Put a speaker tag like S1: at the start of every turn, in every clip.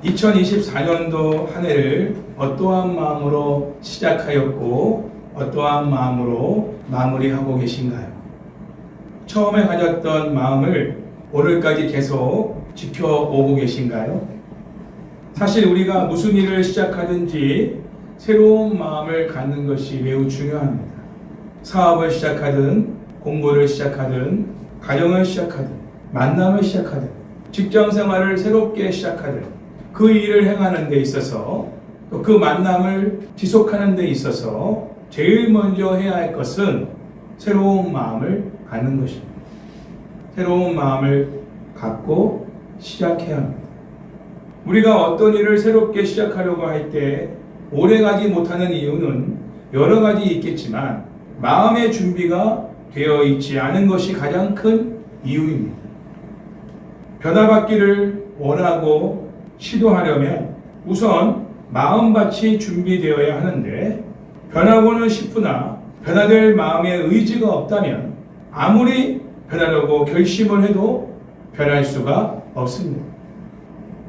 S1: 2024년도 한 해를 어떠한 마음으로 시작하였고 어떠한 마음으로 마무리하고 계신가요? 처음에 가졌던 마음을 오늘까지 계속 지켜오고 계신가요? 사실 우리가 무슨 일을 시작하든지 새로운 마음을 갖는 것이 매우 중요합니다. 사업을 시작하든 공부를 시작하든 가정을 시작하든 만남을 시작하든 직장 생활을 새롭게 시작하든 그 일을 행하는 데 있어서 또 그 만남을 지속하는 데 있어서 제일 먼저 해야 할 것은 새로운 마음을 갖는 것입니다. 새로운 마음을 갖고 시작해야 합니다. 우리가 어떤 일을 새롭게 시작하려고 할 때 오래가지 못하는 이유는 여러 가지 있겠지만 마음의 준비가 되어 있지 않은 것이 가장 큰 이유입니다. 변화받기를 원하고 시도하려면 우선 마음밭이 준비되어야 하는데 변하고는 싶으나 변화될 마음의 의지가 없다면 아무리 변하려고 결심을 해도 변할 수가 없습니다.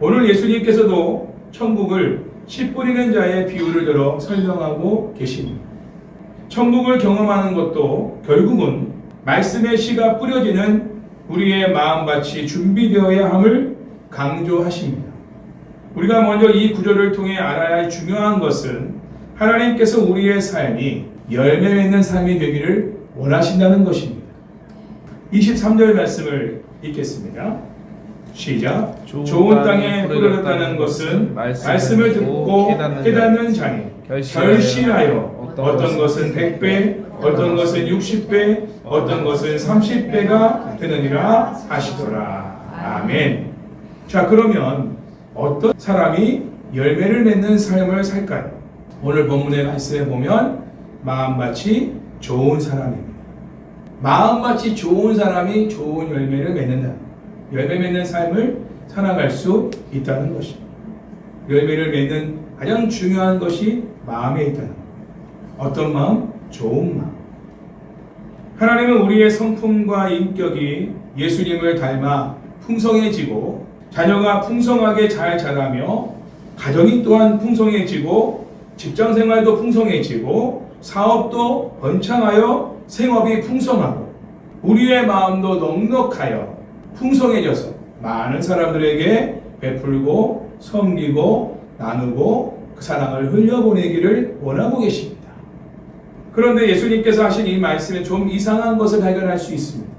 S1: 오늘 예수님께서도 천국을 씨 뿌리는 자의 비유를 들어 설명하고 계십니다. 천국을 경험하는 것도 결국은 말씀의 씨가 뿌려지는 우리의 마음밭이 준비되어야 함을 강조하십니다. 우리가 먼저 이 구절을 통해 알아야 할 중요한 것은 하나님께서 우리의 삶이 열매 맺는 삶이 되기를 원하신다는 것입니다. 23절 말씀을 읽겠습니다. 시작. 좋은 땅에 뿌려졌다는 것은 말씀을 듣고 깨닫는 자니 결실하여 어떤 것은 100배, 어떤 것은 60배, 어떤 것은 30배가 되느니라 하시더라. 아멘. 자, 그러면 어떤 사람이 열매를 맺는 삶을 살까요? 오늘 본문의 말씀에 보면 마음밭이 좋은 사람입니다. 마음밭이 좋은 사람이 좋은 열매를 맺는다. 열매 맺는 삶을 살아갈 수 있다는 것입니다. 열매를 맺는 가장 중요한 것이 마음에 있다는 것. 어떤 마음? 좋은 마음. 하나님은 우리의 성품과 인격이 예수님을 닮아 풍성해지고 자녀가 풍성하게 잘 자라며 가정이 또한 풍성해지고 직장생활도 풍성해지고 사업도 번창하여 생업이 풍성하고 우리의 마음도 넉넉하여 풍성해져서 많은 사람들에게 베풀고 섬기고 나누고 그 사랑을 흘려보내기를 원하고 계십니다. 그런데 예수님께서 하신 이 말씀에 좀 이상한 것을 발견할 수 있습니다.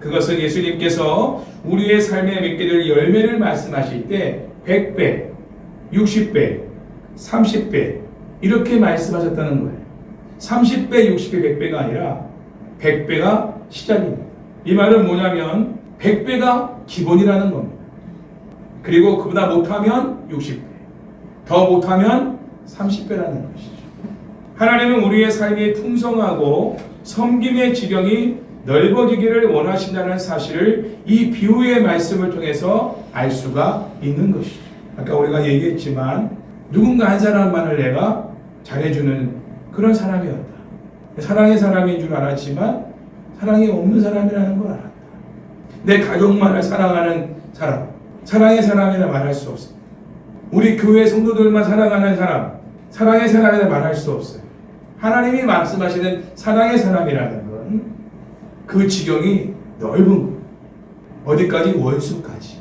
S1: 그것은 예수님께서 우리의 삶에 맺게 될 열매를 말씀하실 때 100배, 60배, 30배 이렇게 말씀하셨다는 거예요. 30배, 60배, 100배가 아니라 100배가 시작입니다. 이 말은 뭐냐면 100배가 기본이라는 겁니다. 그리고 그보다 못하면 60배, 더 못하면 30배라는 것이죠. 하나님은 우리의 삶이 풍성하고 섬김의 지경이 넓어지기를 원하신다는 사실을 이 비유의 말씀을 통해서 알 수가 있는 것이죠. 아까 우리가 얘기했지만 누군가 한 사람만을 내가 잘해주는 그런 사람이었다. 사랑의 사람인 줄 알았지만 사랑이 없는 사람이라는 걸 알았다. 내 가족만을 사랑하는 사람, 사랑의 사람이라 말할 수 없습니다. 우리 교회 성도들만 사랑하는 사람, 사랑의 사람이라 말할 수 없어요. 하나님이 말씀하시는 사랑의 사람이라는 건 그 지경이 넓은 거예요. 어디까지? 원수까지.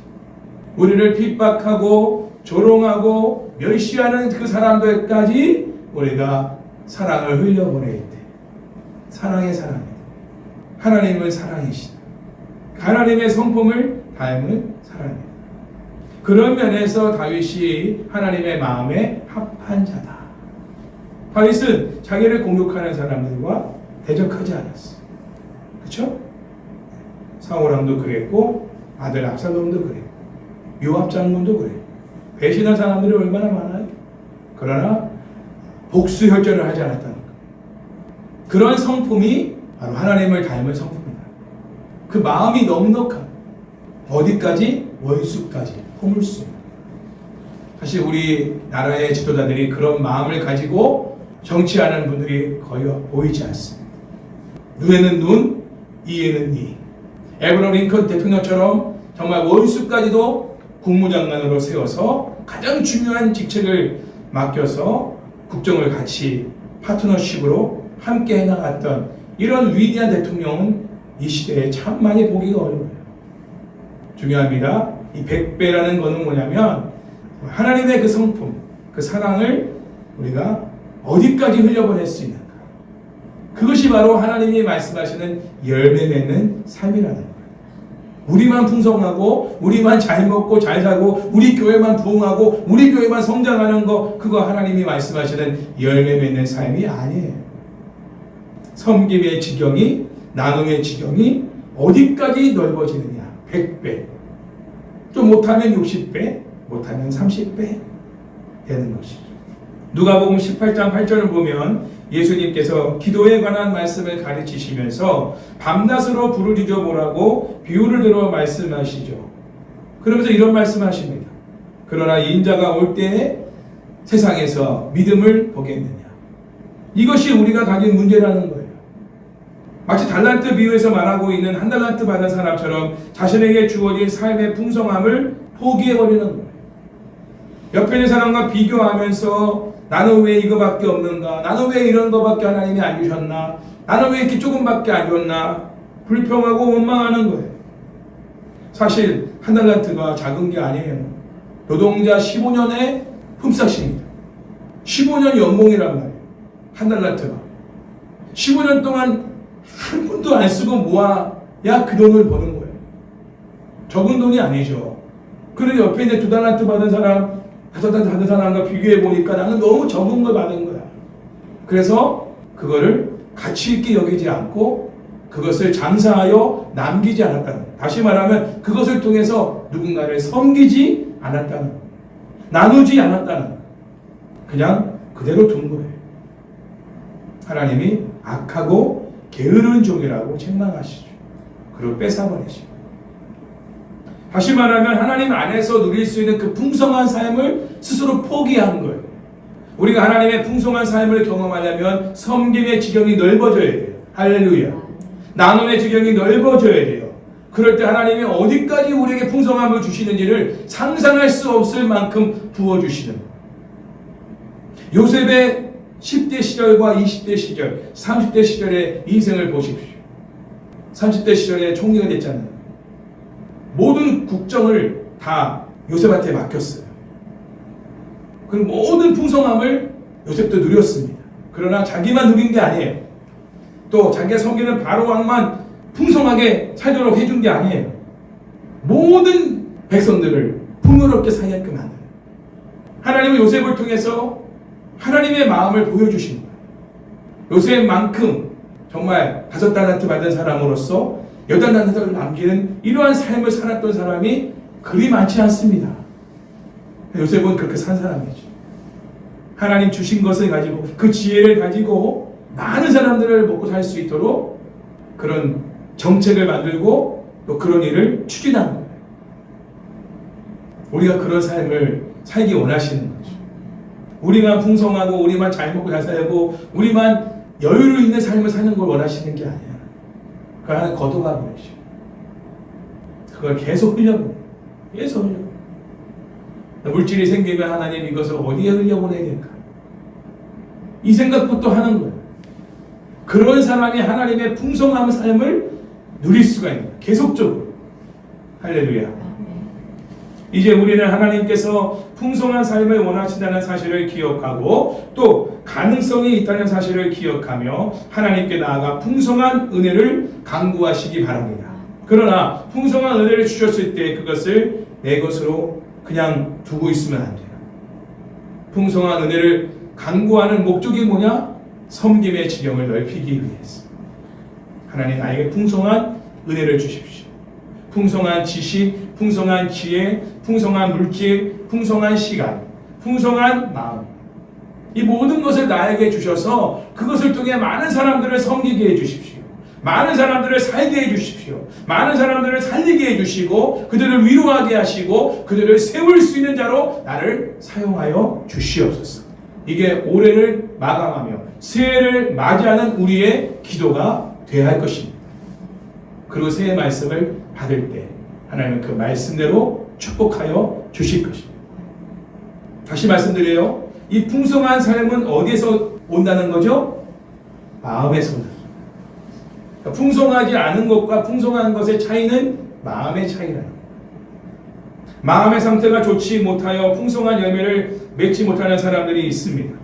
S1: 우리를 핍박하고 조롱하고 멸시하는 그 사람들까지 우리가 사랑을 흘려보낼 때 사랑의 사람이다. 하나님은 사랑이시다. 하나님의 성품을 닮은 사람이다. 그런 면에서 다윗이 하나님의 마음에 합한 자다. 다윗은 자기를 공격하는 사람들과 대적하지 않았어. 그렇죠? 사울왕도 그랬고 아들 압살롬도 그랬고 요압 장군도 그랬고 배신한 사람들이 얼마나 많아요. 그러나 복수혈전을 하지 않았다는 것. 그런 성품이 바로 하나님을 닮은 성품이다. 그 마음이 넉넉한 어디까지? 원수까지 품을 수 있는. 사실 우리 나라의 지도자들이 그런 마음을 가지고 정치하는 분들이 거의 보이지 않습니다. 눈에는 눈, 이에는 이. 에브러함 링컨 대통령처럼 정말 원수까지도 국무장관으로 세워서 가장 중요한 직책을 맡겨서 국정을 같이 파트너십으로 함께 해나갔던 이런 위대한 대통령은 이 시대에 참 많이 보기가 어려워요. 중요합니다. 이 100배라는 것은 뭐냐면 하나님의 그 성품, 그 사랑을 우리가 어디까지 흘려보낼 수 있는가. 그것이 바로 하나님이 말씀하시는 열매 맺는 삶이라는 거예요. 우리만 풍성하고 우리만 잘 먹고 잘 살고 우리 교회만 부흥하고 우리 교회만 성장하는 거, 그거 하나님이 말씀하시는 열매 맺는 삶이 아니에요. 섬김의 지경이, 나눔의 지경이 어디까지 넓어지느냐. 100배, 좀 못하면 60배, 못하면 30배 되는 것이죠. 누가복음 18장 8절을 보면 예수님께서 기도에 관한 말씀을 가르치시면서 밤낮으로 불을 지져보라고 비유를 들어 말씀하시죠. 그러면서 이런 말씀하십니다. 그러나 인자가 올 때에 세상에서 믿음을 보겠느냐. 이것이 우리가 가진 문제라는 거예요. 마치 달란트 비유에서 말하고 있는 한 달란트 받은 사람처럼 자신에게 주어진 삶의 풍성함을 포기해버리는 거예요. 옆에 있는 사람과 비교하면서 나는 왜 이거밖에 없는가? 나는 왜 이런 거밖에 하나님이 안 주셨나? 나는 왜 이렇게 조금밖에 안 줬나? 불평하고 원망하는 거예요. 사실 한 달란트가 작은 게 아니에요. 노동자 15년의 흠싹입니다. 15년 연봉이란 말이에요. 한 달란트가 15년 동안 한 푼도 안 쓰고 모아야 그 돈을 버는 거예요. 적은 돈이 아니죠. 그런데 옆에 있는 2달란트 받은 사람, 5달란트 받은 사람과 비교해 보니까 나는 너무 적은 걸 받은 거야. 그래서 그거를 가치 있게 여기지 않고 그것을 장사하여 남기지 않았다는 거예요. 다시 말하면 그것을 통해서 누군가를 섬기지 않았다는 거예요. 나누지 않았다는 거예요. 그냥 그대로 둔 거예요. 하나님이 악하고 게으른 종이라고 책망하시죠. 그리고 뺏어버리시죠. 다시 말하면 하나님 안에서 누릴 수 있는 그 풍성한 삶을 스스로 포기한 거예요. 우리가 하나님의 풍성한 삶을 경험하려면 섬김의 지경이 넓어져야 돼요. 할렐루야. 나눔의 지경이 넓어져야 돼요. 그럴 때 하나님이 어디까지 우리에게 풍성함을 주시는지를 상상할 수 없을 만큼 부어주시는 거예요. 요셉의 10대 시절과 20대 시절, 30대 시절의 인생을 보십시오. 30대 시절에 총리가 됐잖아요. 모든 국정을 다 요셉한테 맡겼어요. 그 모든 풍성함을 요셉도 누렸습니다. 그러나 자기만 누린 게 아니에요. 또 자기가 섬기는 바로 왕만 풍성하게 살도록 해준 게 아니에요. 모든 백성들을 풍요롭게 살게끔 만들어요. 하나님은 요셉을 통해서 하나님의 마음을 보여주신 거예요. 요셉만큼 정말 5달란트 받은 사람으로서 8달란트를 남기는 이러한 삶을 살았던 사람이 그리 많지 않습니다. 요셉은 그렇게 산 사람이죠. 하나님 주신 것을 가지고 그 지혜를 가지고 많은 사람들을 먹고 살 수 있도록 그런 정책을 만들고 또 그런 일을 추진한 거예요. 우리가 그런 삶을 살기 원하시는 거죠. 우리만 풍성하고 우리만 잘 먹고 잘 살고 우리만 여유를 있는 삶을 사는 걸 원하시는 게 아니야. 그걸 하나 걷어가 버리죠. 그걸 계속 흘려보내요. 계속 흘려보내요. 물질이 생기면 하나님 이것을 어디에 흘려보내야 될까? 이 생각부터 하는 거예요. 그런 사람이 하나님의 풍성한 삶을 누릴 수가 있는 거예요. 계속적으로. 할렐루야. 이제 우리는 하나님께서 풍성한 삶을 원하신다는 사실을 기억하고 또 가능성이 있다는 사실을 기억하며 하나님께 나아가 풍성한 은혜를 간구하시기 바랍니다. 그러나 풍성한 은혜를 주셨을 때 그것을 내 것으로 그냥 두고 있으면 안 돼요. 풍성한 은혜를 간구하는 목적이 뭐냐? 섬김의 지경을 넓히기 위해서. 하나님 나에게 풍성한 은혜를 주십시오. 풍성한 지식, 풍성한 지혜, 풍성한 물질, 풍성한 시간, 풍성한 마음. 이 모든 것을 나에게 주셔서 그것을 통해 많은 사람들을 섬기게 해주십시오. 많은 사람들을 살게 해주십시오. 많은 사람들을 살리게 해주시고 그들을 위로하게 하시고 그들을 세울 수 있는 자로 나를 사용하여 주시옵소서. 이게 올해를 마감하며 새해를 맞이하는 우리의 기도가 되어야 할 것입니다. 그리고 새해 말씀을 받을 때 하나님은 그 말씀대로 축복하여 주실 것입니다. 다시 말씀드려요. 이 풍성한 삶은 어디에서 온다는 거죠? 마음에서 온다. 그러니까 풍성하지 않은 것과 풍성한 것의 차이는 마음의 차이라는 거예요. 마음의 상태가 좋지 못하여 풍성한 열매를 맺지 못하는 사람들이 있습니다.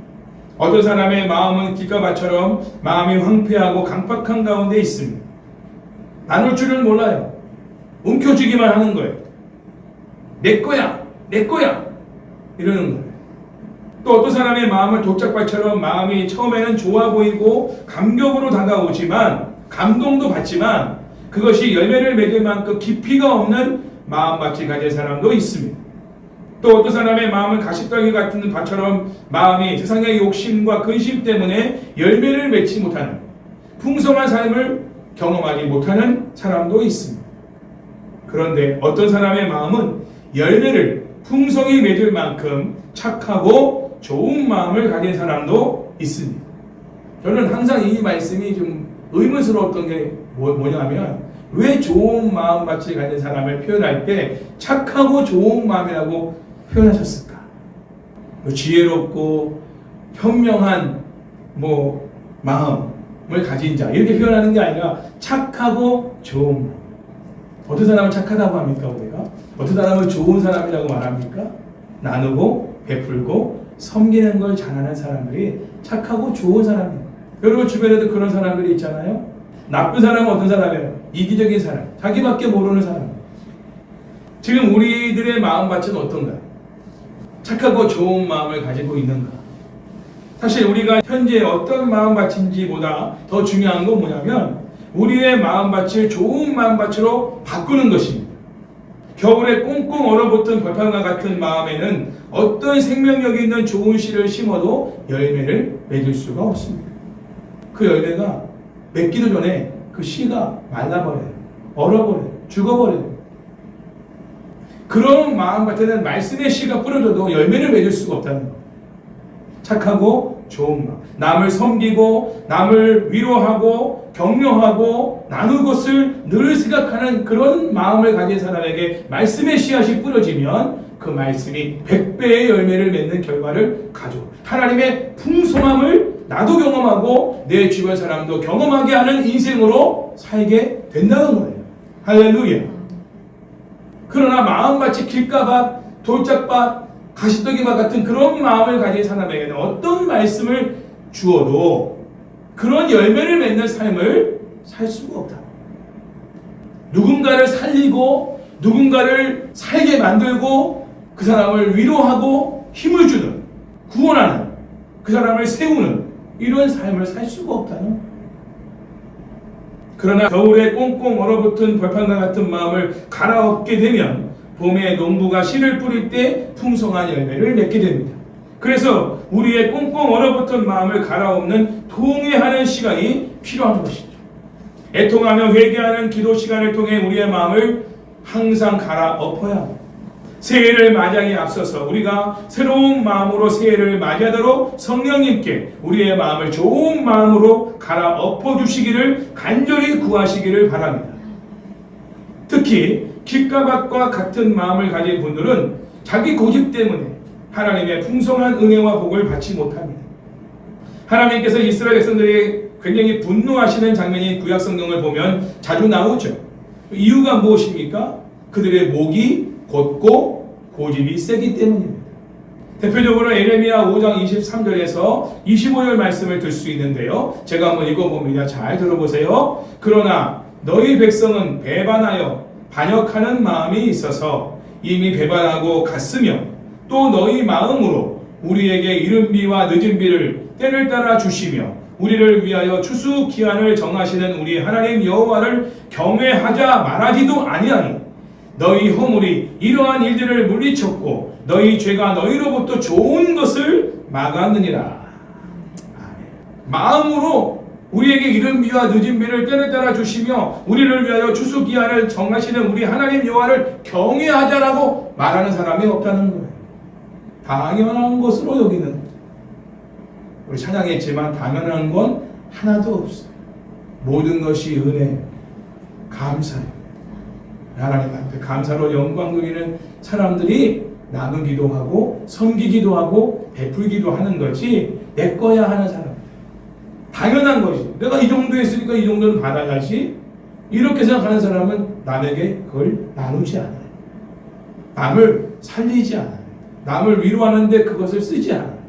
S1: 어떤 사람의 마음은 길가밭처럼 마음이 황폐하고 강팍한 가운데 있습니다. 나눌 줄을 몰라요. 움켜쥐기만 하는 거예요. 내 거야, 내 거야 이러는 거예요. 또 어떤 사람의 마음은 돌짝밭처럼 마음이 처음에는 좋아 보이고 감격으로 다가오지만 감동도 받지만 그것이 열매를 맺을 만큼 깊이가 없는 마음밭을 가진 사람도 있습니다. 또 어떤 사람의 마음은 가시떨기 같은 밭처럼 마음이 세상의 욕심과 근심 때문에 열매를 맺지 못하는 풍성한 삶을 경험하지 못하는 사람도 있습니다. 그런데 어떤 사람의 마음은 열매를 풍성히 맺을 만큼 착하고 좋은 마음을 가진 사람도 있습니다. 저는 항상 이 말씀이 좀 의문스러웠던 게 뭐냐면 왜 좋은 마음밭을 가진 사람을 표현할 때 착하고 좋은 마음이라고 표현하셨을까? 지혜롭고 현명한 마음을 가진 자 이렇게 표현하는 게 아니라 착하고 좋은 마음. 어떤 사람은 착하다고 합니까? 우리가 어떤 사람은 좋은 사람이라고 말합니까? 나누고 베풀고 섬기는 걸 잘하는 사람들이 착하고 좋은 사람입니다. 여러분 주변에도 그런 사람들이 있잖아요. 나쁜 사람은 어떤 사람이에요? 이기적인 사람, 자기밖에 모르는 사람. 지금 우리들의 마음밭은 어떤가? 착하고 좋은 마음을 가지고 있는가? 사실 우리가 현재 어떤 마음밭인지보다 더 중요한 건 뭐냐면 우리의 마음밭을 좋은 마음밭으로 바꾸는 것입니다. 겨울에 꽁꽁 얼어붙은 벌판과 같은 마음에는 어떤 생명력 있는 좋은 씨를 심어도 열매를 맺을 수가 없습니다. 그 열매가 맺기도 전에 그 씨가 말라버려요. 얼어버려요. 죽어버려요. 그런 마음밭에는 말씀의 씨가 뿌려져도 열매를 맺을 수가 없다는 거예요. 착하고 좋은 마음. 남을 섬기고 남을 위로하고 격려하고 나눌 것을 늘 생각하는 그런 마음을 가진 사람에게 말씀의 씨앗이 뿌려지면 그 말씀이 100배의 열매를 맺는 결과를 가져 하나님의 풍성함을 나도 경험하고 내 주변 사람도 경험하게 하는 인생으로 살게 된다는 거예요. 할렐루야. 그러나 마음밭이 길가밭, 돌짝밭, 가시떨기밭 같은 그런 마음을 가진 사람에게는 어떤 말씀을 주어도 그런 열매를 맺는 삶을 살 수가 없다. 누군가를 살리고 누군가를 살게 만들고 그 사람을 위로하고 힘을 주는, 구원하는, 그 사람을 세우는 이런 삶을 살 수가 없다는 거예요. 그러나 겨울에 꽁꽁 얼어붙은 벌판과 같은 마음을 갈아엎게 되면 봄에 농부가 씨를 뿌릴 때 풍성한 열매를 맺게 됩니다. 그래서 우리의 꽁꽁 얼어붙은 마음을 갈아엎는 통회하는 시간이 필요한 것이죠. 애통하며 회개하는 기도 시간을 통해 우리의 마음을 항상 갈아엎어야 합니다. 새해를 맞이하기에 앞서서 우리가 새로운 마음으로 새해를 맞이하도록 성령님께 우리의 마음을 좋은 마음으로 갈아엎어 주시기를 간절히 구하시기를 바랍니다. 특히 길가밭과 같은 마음을 가진 분들은 자기 고집 때문에 하나님의 풍성한 은혜와 복을 받지 못합니다. 하나님께서 이스라엘 백성들에게 굉장히 분노하시는 장면이 구약 성경을 보면 자주 나오죠. 이유가 무엇입니까? 그들의 목이 곧고 고집이 세기 때문입니다. 대표적으로 에레미야 5장 23절에서 25절 말씀을 들 수 있는데요. 제가 한번 읽어봅니다. 잘 들어보세요. 그러나 너희 백성은 배반하여 반역하는 마음이 있어서 이미 배반하고 갔으며 또 너희 마음으로 우리에게 이른 비와 늦은 비를 때를 따라 주시며 우리를 위하여 추수 기한을 정하시는 우리 하나님 여호와를 경외하자 말하지도 아니하니 너희 허물이 이러한 일들을 물리쳤고 너희 죄가 너희로부터 좋은 것을 막았느니라. 마음으로 우리에게 이른 비와 늦은 비를 때를 따라 주시며 우리를 위하여 추수 기한을 정하시는 우리 하나님 여호와를 경외하자라고 말하는 사람이 없다는 거예요. 당연한 것으로 여기는, 우리 찬양했지만 당연한 건 하나도 없어요. 모든 것이 은혜, 감사예요. 하나님한테 감사로 영광 드리는 사람들이 나누기도 하고 섬기기도 하고 베풀기도 하는 거지 내 거야 하는 사람. 당연한 것이. 내가 이 정도 했으니까 이 정도는 받아야지. 이렇게 생각하는 사람은 남에게 그걸 나누지 않아요. 남을 살리지 않아요. 남을 위로하는데 그것을 쓰지 않아요.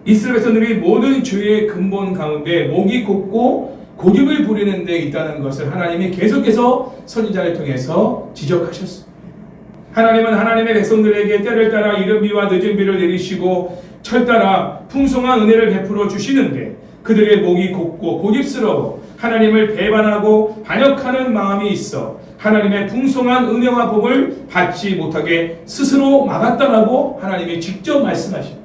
S1: 이스라엘 백성들이 모든 죄의 근본 가운데 목이 곧고 고집을 부리는 데 있다는 것을 하나님이 계속해서 선지자를 통해서 지적하셨습니다. 하나님은 하나님의 백성들에게 때를 따라 이른 비와 늦은 비를 내리시고 철따라 풍성한 은혜를 베풀어 주시는데 그들의 목이 곧고 고집스러워 하나님을 배반하고 반역하는 마음이 있어 하나님의 풍성한 은혜와 복을 받지 못하게 스스로 막았다라고 하나님이 직접 말씀하십니다.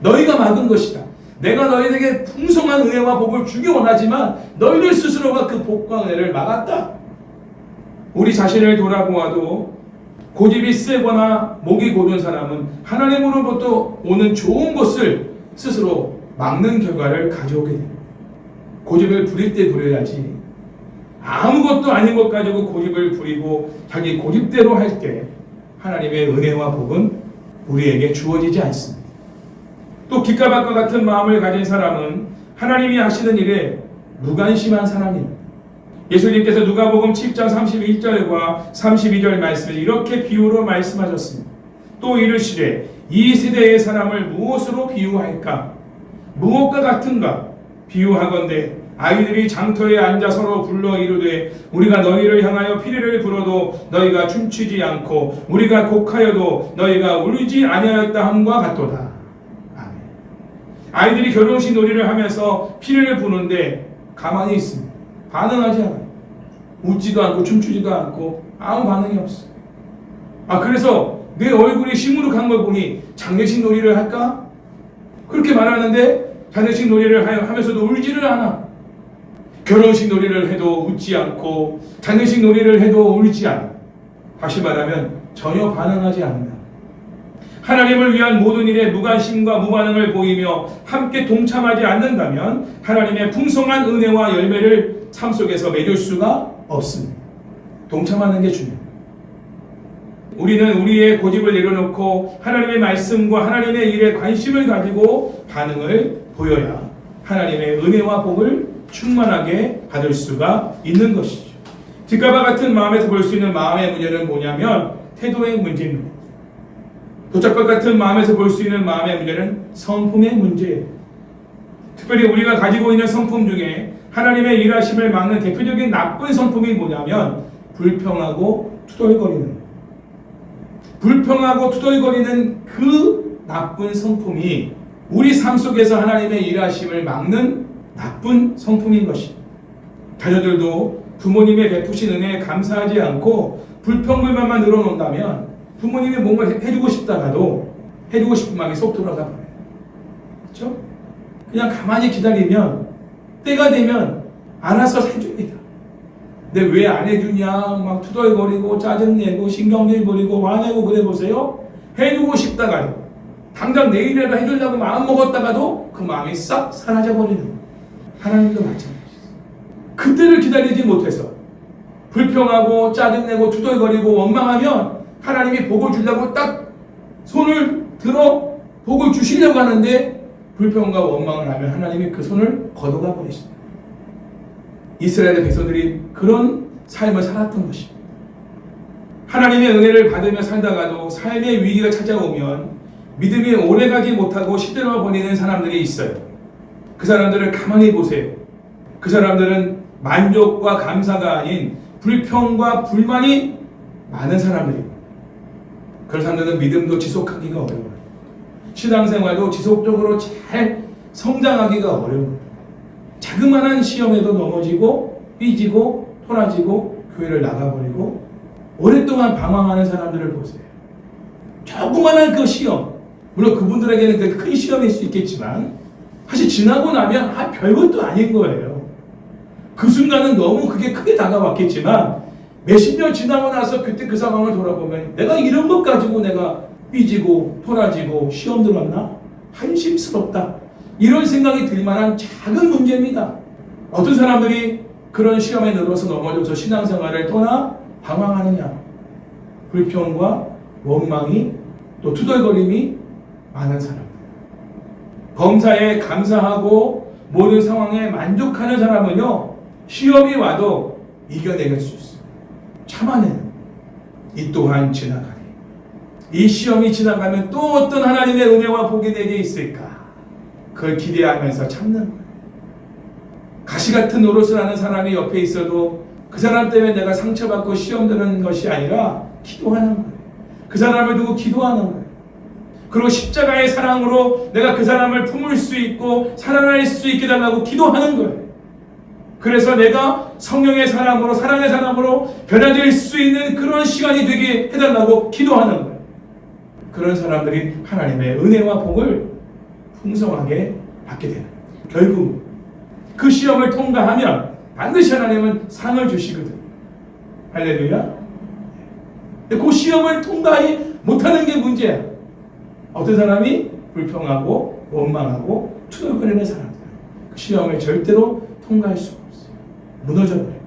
S1: 너희가 막은 것이다. 내가 너희에게 풍성한 은혜와 복을 주기 원하지만 너희들 스스로가 그 복과 은혜를 막았다. 우리 자신을 돌아보아도 고집이 세거나 목이 곧은 사람은 하나님으로부터 오는 좋은 것을 스스로 막는 결과를 가져오게 됩니다. 고집을 부릴 때 부려야지 아무것도 아닌 것 가지고 고집을 부리고 자기 고집대로 할 때 하나님의 은혜와 복은 우리에게 주어지지 않습니다. 또 깃가박과 같은 마음을 가진 사람은 하나님이 하시는 일에 무관심한 사람입니다. 예수님께서 누가복음 7장 31절과 32절 말씀을 이렇게 비유로 말씀하셨습니다. 또 이르시되 이 세대의 사람을 무엇으로 비유할까? 무엇과 같은가? 비유하건대 아이들이 장터에 앉아 서로 불러 이르되 우리가 너희를 향하여 피리를 불어도 너희가 춤추지 않고 우리가 곡하여도 너희가 울지 아니하였다 함과 같도다. 아멘. 아이들이 결혼식 놀이를 하면서 피리를 부는데 가만히 있습니다. 반응하지 않아요. 웃지도 않고 춤추지도 않고 아무 반응이 없어요. 그래서 내 얼굴이 시무룩한 걸 보니 장례식 놀이를 할까? 그렇게 말하는데 장례식 놀이를 하면서도 울지를 않아. 결혼식 놀이를 해도 웃지 않고 장례식 놀이를 해도 울지 않아. 다시 말하면 전혀 반응하지 않는다. 하나님을 위한 모든 일에 무관심과 무반응을 보이며 함께 동참하지 않는다면 하나님의 풍성한 은혜와 열매를 삶 속에서 맺을 수가 없습니다. 동참하는 게 중요해요. 우리는 우리의 고집을 내려놓고 하나님의 말씀과 하나님의 일에 관심을 가지고 반응을 보여야 하나님의 은혜와 복을 충만하게 받을 수가 있는 것이죠. 뒷가바 같은 마음에서 볼 수 있는 마음의 문제는 뭐냐면 태도의 문제입니다. 도적과 같은 마음에서 볼 수 있는 마음의 문제는 성품의 문제예요. 특별히 우리가 가지고 있는 성품 중에 하나님의 일하심을 막는 대표적인 나쁜 성품이 뭐냐면 불평하고 투덜거리는 불평하고 투덜거리는 그 나쁜 성품이 우리 삶 속에서 하나님의 일하심을 막는 나쁜 성품인 것입니다. 자녀들도 부모님의 베푸신 은혜에 감사하지 않고 불평불만만 늘어놓는다면 부모님이 뭔가 해주고 싶다가도 해주고 싶은 마음이 쏙 들어가 버려요. 그렇죠? 그냥 가만히 기다리면 때가 되면 알아서 해줍니다. 근데 왜 안 해주냐 막 투덜거리고 짜증내고 신경질 부리고 화내고 그래 보세요. 해주고 싶다가도 당장 내일이라도 해주려고 마음 먹었다가도 그 마음이 싹 사라져버리는 거예요. 하나님도 마찬가지예요. 그때를 기다리지 못해서 불평하고 짜증내고 투덜거리고 원망하면 하나님이 복을 주려고 딱 손을 들어 복을 주시려고 하는데 불평과 원망을 하면 하나님이 그 손을 걷어가 버리십니다. 이스라엘의 백성들이 그런 삶을 살았던 것입니다. 하나님의 은혜를 받으며 살다가도 삶의 위기가 찾아오면 믿음이 오래가지 못하고 시들어 버리는 사람들이 있어요. 그 사람들을 가만히 보세요. 그 사람들은 만족과 감사가 아닌 불평과 불만이 많은 사람들입니다. 그런 사람들은 믿음도 지속하기가 어려워요. 신앙생활도 지속적으로 잘 성장하기가 어려워요. 자그마한 시험에도 넘어지고 삐지고 토라지고 교회를 나가버리고 오랫동안 방황하는 사람들을 보세요. 조그마한 그 시험, 물론 그분들에게는 큰 시험일 수 있겠지만 사실 지나고 나면 별것도 아닌 거예요. 그 순간은 너무 그게 크게 다가왔겠지만 몇십 년 지나고 나서 그때 그 상황을 돌아보면 내가 이런 것 가지고 내가 삐지고 토라지고 시험 들었나? 한심스럽다. 이런 생각이 들 만한 작은 문제입니다. 어떤 사람들이 그런 시험에 늘어서 넘어져서 신앙생활을 떠나 방황하느냐? 불평과 원망이 또 투덜거림이 많은 사람. 범사에 감사하고 모든 상황에 만족하는 사람은요, 시험이 와도 이겨내길 수 있어요. 참아내는. 이 또한 지나가리. 이 시험이 지나가면 또 어떤 하나님의 은혜와 복이 내게 있을까? 그걸 기대하면서 참는 거예요. 가시 같은 노릇을 하는 사람이 옆에 있어도 그 사람 때문에 내가 상처받고 시험 드는 것이 아니라 기도하는 거예요. 그 사람을 두고 기도하는 거예요. 그리고 십자가의 사랑으로 내가 그 사람을 품을 수 있고 살아날 수 있게 달라고 기도하는 거예요. 그래서 내가 성령의 사람으로, 사랑의 사람으로 변화될 수 있는 그런 시간이 되게 해달라고 기도하는 거예요. 그런 사람들이 하나님의 은혜와 복을 풍성하게 받게 되는 거예요. 결국 그 시험을 통과하면 반드시 하나님은 상을 주시거든요. 할렐루야. 근데 그 시험을 통과하지 못하는 게 문제야. 어떤 사람이 불평하고 원망하고 투덜거리는 사람들, 그 시험을 절대로 통과할 수가 없어요. 무너져버려요.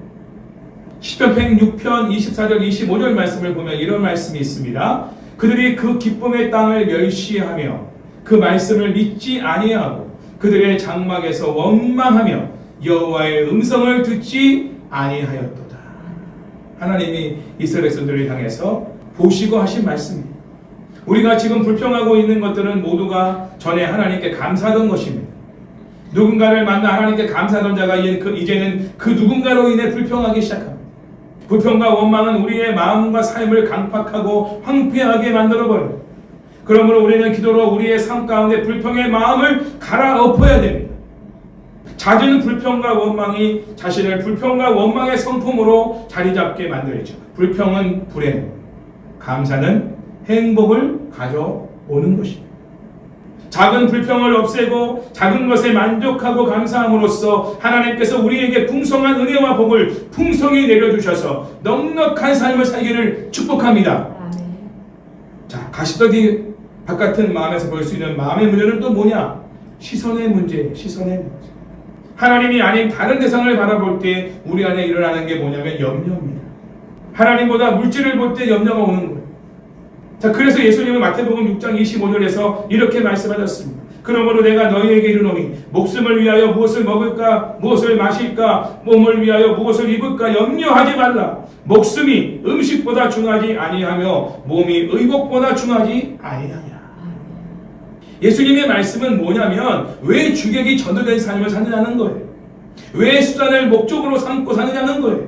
S1: 시편 106편 24절 25절 말씀을 보면 이런 말씀이 있습니다. 그들이 그 기쁨의 땅을 멸시하며 그 말씀을 믿지 아니하고 그들의 장막에서 원망하며 여호와의 음성을 듣지 아니하였도다. 하나님이 이스라엘 백성들을 향해서 보시고 하신 말씀입니다. 우리가 지금 불평하고 있는 것들은 모두가 전에 하나님께 감사하던 것입니다. 누군가를 만나 하나님께 감사하던 자가 이제는 그 누군가로 인해 불평하기 시작합니다. 불평과 원망은 우리의 마음과 삶을 강팍하고 황폐하게 만들어버려요. 그러므로 우리는 기도로 우리의 삶 가운데 불평의 마음을 갈아엎어야 됩니다. 잦은 불평과 원망이 자신을 불평과 원망의 성품으로 자리 잡게 만들죠. 불평은 불행, 감사는 행복을 가져오는 것입니다. 작은 불평을 없애고 작은 것에 만족하고 감사함으로써 하나님께서 우리에게 풍성한 은혜와 복을 풍성히 내려주셔서 넉넉한 삶을 살기를 축복합니다. 자, 가시떡이 바깥은 마음에서 볼 수 있는 마음의 문제는 또 뭐냐? 시선의 문제예요. 시선의 문제. 하나님이 아닌 다른 대상을 바라볼 때 우리 안에 일어나는 게 뭐냐면 염려입니다. 하나님보다 물질을 볼 때 염려가 오는 거예요. 자, 그래서 예수님은 마태복음 6장 25절에서 이렇게 말씀하셨습니다. 그러므로 내가 너희에게 이르노니 목숨을 위하여 무엇을 먹을까 무엇을 마실까 몸을 위하여 무엇을 입을까 염려하지 말라. 목숨이 음식보다 중하지 아니하며 몸이 의복보다 중하지 아니하냐. 예수님의 말씀은 뭐냐면 왜 주객이 전도된 삶을 사느냐는 거예요. 왜 수단을 목적으로 삼고 사느냐는 거예요.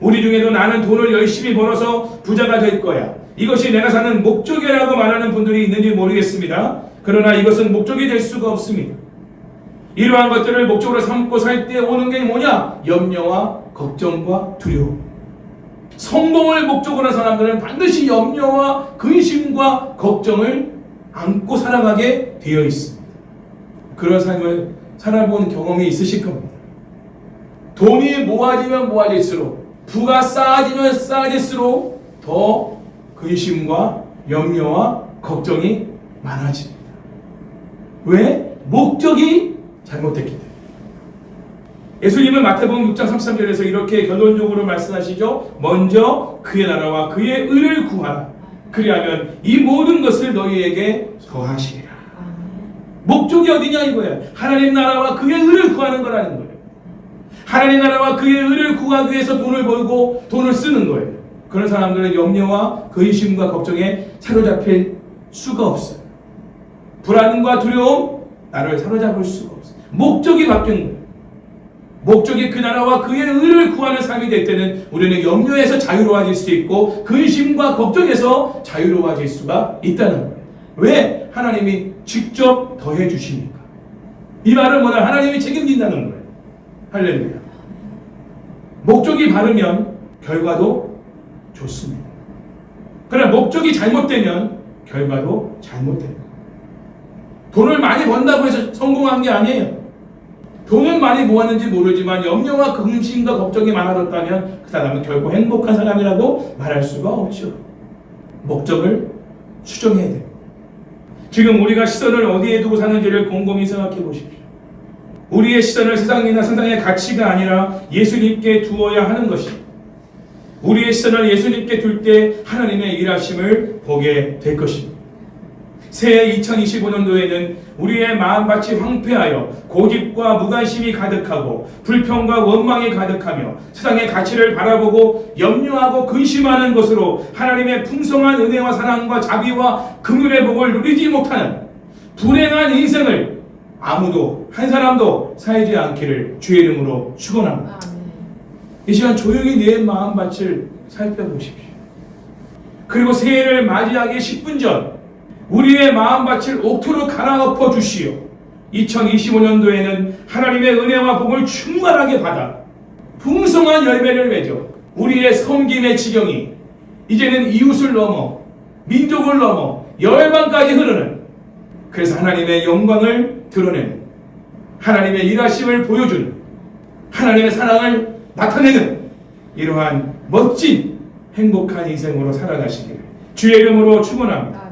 S1: 우리 중에도 나는 돈을 열심히 벌어서 부자가 될 거야, 이것이 내가 사는 목적이라고 말하는 분들이 있는지 모르겠습니다. 그러나 이것은 목적이 될 수가 없습니다. 이러한 것들을 목적으로 삼고 살 때 오는 게 뭐냐? 염려와 걱정과 두려움. 성공을 목적으로 한 사람들은 반드시 염려와 근심과 걱정을 안고 살아가게 되어 있습니다. 그런 삶을 살아본 경험이 있으실 겁니다. 돈이 모아지면 모아질수록, 부가 쌓아지면 쌓아질수록 더 근심과 염려와 걱정이 많아집니다. 왜? 목적이 잘못됐기 때문에. 예수님은 마태복음 6장 33절에서 이렇게 결론적으로 말씀하시죠. 먼저 그의 나라와 그의 의를 구하라. 그리하면 이 모든 것을 너희에게 더하시리라. 목적이 어디냐 이거야. 하나님 나라와 그의 의를 구하는 거라는 거예요. 하나님 나라와 그의 의를 구하기 위해서 돈을 벌고 돈을 쓰는 거예요. 그런 사람들은 염려와 근심과 걱정에 사로잡힐 수가 없어요. 불안과 두려움, 나를 사로잡을 수가 없어요. 목적이 바뀐 거예요. 목적이 그 나라와 그의 의를 구하는 삶이 될 때는 우리는 염려에서 자유로워질 수 있고 근심과 걱정에서 자유로워질 수가 있다는 거예요. 왜? 하나님이 직접 더해 주시니까. 이 말은 뭐냐? 하나님이 책임진다는 거예요. 할렐루야. 목적이 바르면 결과도 좋습니다. 그러나 목적이 잘못되면 결과도 잘못됩니다. 돈을 많이 번다고 해서 성공한 게 아니에요. 돈은 많이 모았는지 모르지만 염려와 근심과 걱정이 많아졌다면 그 사람은 결코 행복한 사람이라고 말할 수가 없죠. 목적을 수정해야 돼요. 지금 우리가 시선을 어디에 두고 사는지를 곰곰이 생각해 보십시오. 우리의 시선을 세상이나 세상의 가치가 아니라 예수님께 두어야 하는 것입니다. 우리의 시선을 예수님께 둘 때 하나님의 일하심을 보게 될 것입니다. 새해 2025년도에는 우리의 마음밭이 황폐하여 고집과 무관심이 가득하고 불평과 원망이 가득하며 세상의 가치를 바라보고 염려하고 근심하는 것으로 하나님의 풍성한 은혜와 사랑과 자비와 긍휼의 복을 누리지 못하는 불행한 인생을 아무도 한 사람도 살지 않기를 주의 이름으로 축원합니다. 이 시간 조용히 내 마음밭을 살펴보십시오. 그리고 새해를 맞이하기 10분 전 우리의 마음밭을 옥토로 갈아엎어 주시오. 2025년도에는 하나님의 은혜와 복을 충만하게 받아 풍성한 열매를 맺어 우리의 섬김의 지경이 이제는 이웃을 넘어 민족을 넘어 열방까지 흐르는, 그래서 하나님의 영광을 드러내는, 하나님의 일하심을 보여주는, 하나님의 사랑을 나타내는 이러한 멋진 행복한 인생으로 살아가시기를 주의 이름으로 축원합니다.